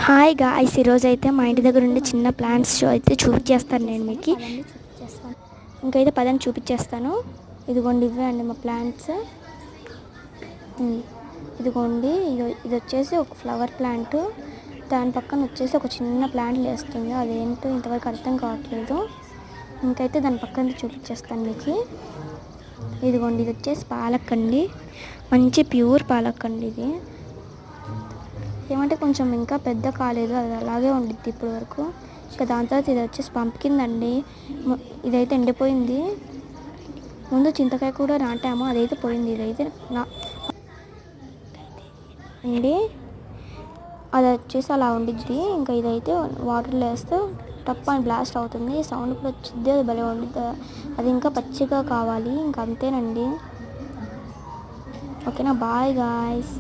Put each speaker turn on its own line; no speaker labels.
Hi guys, ఈరోజు అయితే మా ఇంటి దగ్గర ఉండే చిన్న ప్లాంట్స్ షో అయితే చూపించేస్తాను నేను మీకు. ఇంకైతే పదని చూపించేస్తాను. ఇదిగోండి, ఇవే అండి మా ప్లాంట్స్. ఇదిగోండి, ఇది వచ్చేసి ఒక ఫ్లవర్ ప్లాంట్. దాని పక్కన వచ్చేసి ఒక చిన్న ప్లాంట్ వేస్తుంది. అదేంటో ఇంతవరకు అర్థం కావట్లేదు. ఇంకైతే దాని పక్కన చూపించేస్తాను మీకు. ఇదిగోండి, ఇది వచ్చేసి పాలక్ అండి. మంచి ప్యూర్ పాలక్ అండి ఇది. ఏమంటే కొంచెం ఇంకా పెద్ద కాలేదు, అది అలాగే ఉండిద్ది ఇప్పటి వరకు. ఇంకా దాని తర్వాత ఇది వచ్చేసి పంప్కిన్ అండి. ఇదైతే ఎండిపోయింది. ముందు చింతకాయ కూడా నాటాము, అదైతే పోయింది. ఇదైతే అండి, అది వచ్చేసి అలా ఉండిద్ది. ఇంకా ఇదైతే వాటర్లో వేస్తే టప్ అని బ్లాస్ట్ అవుతుంది, సౌండ్ కూడా వచ్చిద్ది. అది భలే ఉండిద్ది. అది ఇంకా పచ్చిగా కావాలి. ఇంకా అంతేనండి. ఓకేనా, బాయ్ గాయ్స్.